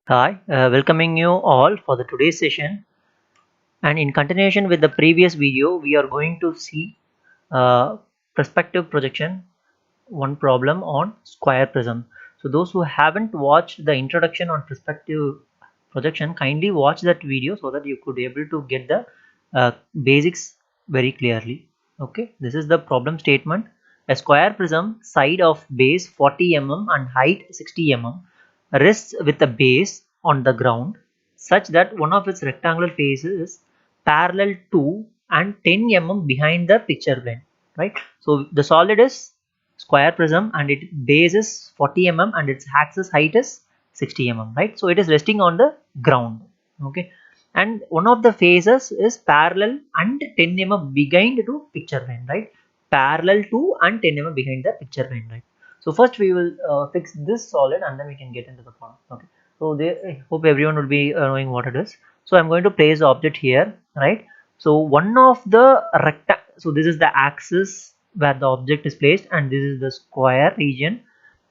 Hi, welcoming you all for the today's session. And in continuation with the previous video, we are going to see uh, perspective projection, one problem on square prism. So those who haven't watched the introduction on perspective projection, kindly watch that video so that you could be able to get the basics very clearly. Okay, this is the problem statement. A square prism, side of base 40 mm and height 60 mm, rests with a base on the ground such that one of its rectangular faces is parallel to and 10 mm behind the picture plane, right? So the solid is square prism and its base is 40 mm and its axis height is 60 mm, right? So it is resting on the ground, okay? And one of the faces is parallel and 10 mm behind to picture plane, right? Parallel to and 10 mm behind the picture plane, right? So first we will fix this solid and then we can get into the problem, okay? So I hope everyone will be knowing what it is. So I'm going to place the object here, right? So one of the so this is the axis where the object is placed and this is the square region,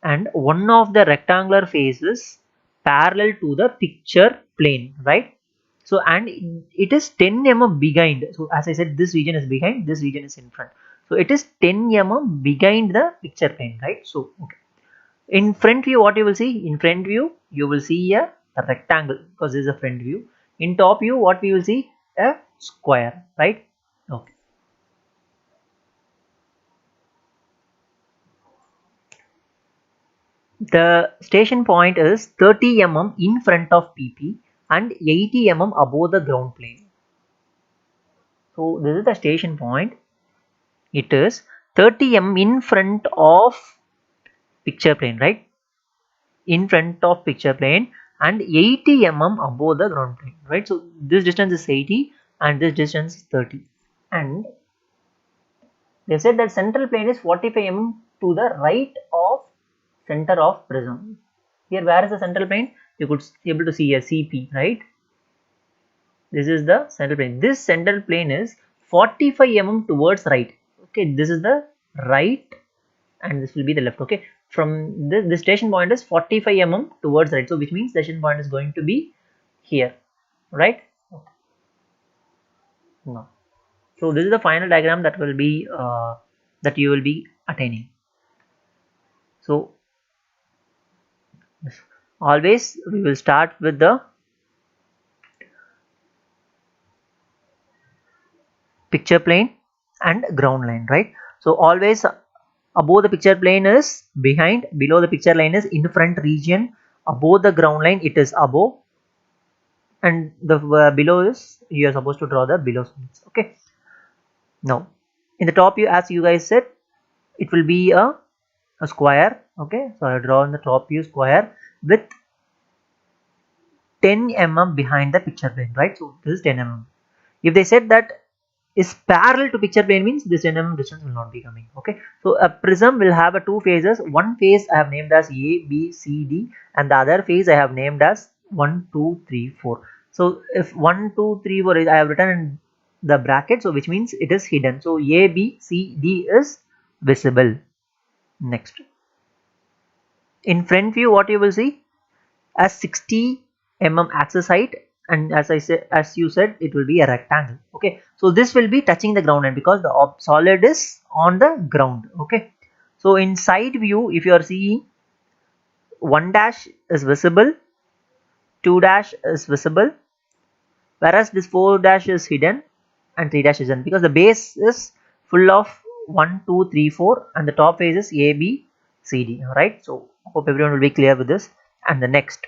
and one of the rectangular faces parallel to the picture plane, right? So and it is 10 mm behind. So as I said, this region is behind, this region is in front. So it is 10 mm behind the picture plane, right? So okay. In front view, what you will see? In front view, you will see a rectangle because this is a front view. In top view, what we will see? A square, right? Okay. The station point is 30 mm in front of PP and 80 mm above the ground plane. So this is the station point. It is 30 mm in front of picture plane, right? In front of picture plane and 80 mm above the ground plane, right? So this distance is 80 and this distance is 30. And they said that central plane is 45 mm to the right of center of prism. Here, where is the central plane? You could be able to see a CP, right? This is the central plane. This central plane is 45 mm towards right. Okay, this is the right and this will be the left. Okay, from this station point is 45 mm towards right. So which means station point is going to be here, right? Okay. No. So this is the final diagram that will be that you will be attaining. So always we will start with the picture plane and ground line, right? So always above the picture plane is behind, below the picture line is in front region, above the ground line it is above, and the below is you are supposed to draw the below. Okay, now in the top view, as you guys said, it will be a square. Okay, so I draw in the top view square with 10 mm behind the picture plane, right? So this is 10 mm. If they said that is parallel to picture plane, means this 10 mm distance will not be coming. Okay, so a prism will have a two phases. One phase I have named as A, B, C, D, and the other phase I have named as 1, 2, 3, 4. So if 1, 2, 3, 4 I have written in the bracket, so which means it is hidden. So A, B, C, D is visible. Next, in front view, what you will see as 60 mm axis height, and as I said, as you said, it will be a rectangle. Okay, so this will be touching the ground, and because the solid is on the ground. Okay, so in side view, if you are seeing, 1 dash is visible, 2 dash is visible, whereas this 4 dash is hidden and 3 dash is hidden because the base is full of 1, 2, 3, 4, and the top face is A, B, C, D. All right, so hope everyone will be clear with this. And the next,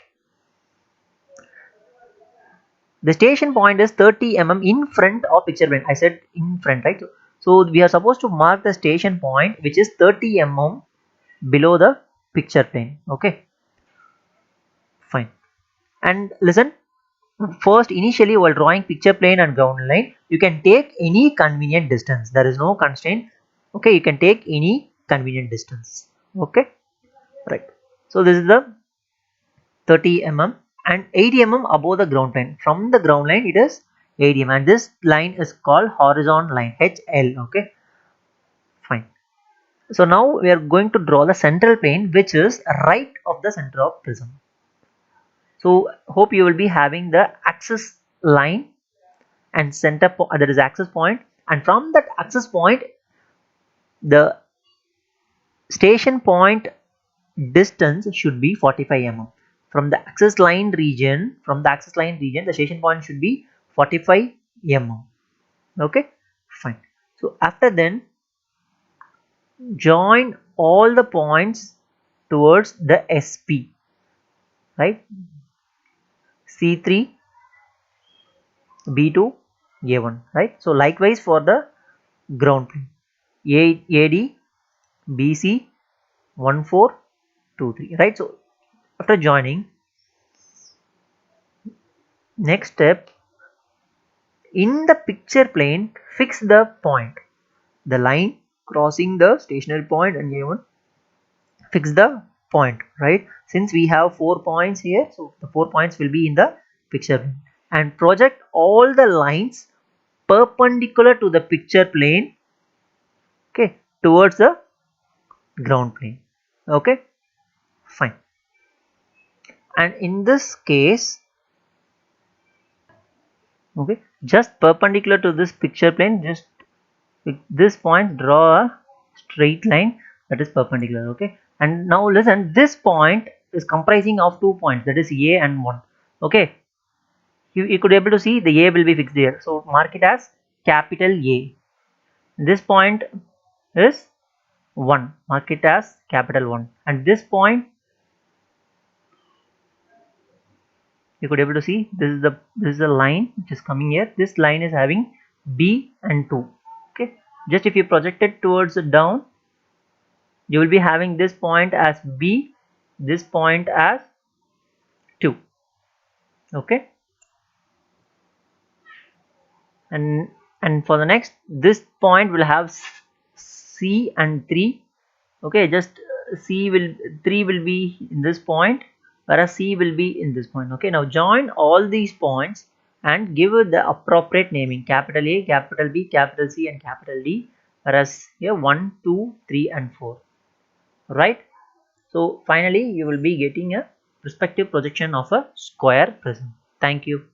the station point is 30 mm in front of picture plane. I said in front, right? So we are supposed to mark the station point which is 30 mm below the picture plane. Okay, fine. And listen, first initially while drawing picture plane and ground line, you can take any convenient distance. There is no constraint. Okay, you can take any convenient distance. Okay, right. So this is the 30 mm and 80 mm above the ground plane. From the ground line, it is 80 mm, and this line is called horizontal line, HL. Okay, fine. So now we are going to draw the central plane, which is right of the center of prism. So hope you will be having the axis line and center that is axis point, and from that axis point the station point distance should be 45 mm. From the axis line region, the station point should be 45 mm. Okay, fine. So after then, join all the points towards the SP, right? C3, B2, A1, right? So likewise for the ground plane, AD, BC, 1, 4, 2, 3, right? So after joining, next step, in the picture plane, fix the point, the line crossing the stationary point and A1, fix the point, right? Since we have 4 points here, so the 4 points will be in the picture plane, and project all the lines perpendicular to the picture plane, okay, towards the ground plane. Okay, fine. And in this case, okay, just perpendicular to this picture plane, just with this point draw a straight line that is perpendicular. Okay, and now listen, this point is comprising of 2 points, that is A and 1. Okay, you could able to see the A will be fixed there, so mark it as capital A. This point is 1, mark it as capital 1, and this point you could able to see this is the line which is coming here. This line is having B and 2. Okay, just if you project it towards the down, you will be having this point as B, this point as 2. Okay, and for the next, this point will have C and 3. Okay, just C will 3 will be in this point, whereas C will be in this point. Okay, now join all these points and give it the appropriate naming: capital A, capital B, capital C, and capital D, whereas here 1, 2, 3, and 4, right? So finally you will be getting a perspective projection of a square prism. Thank you.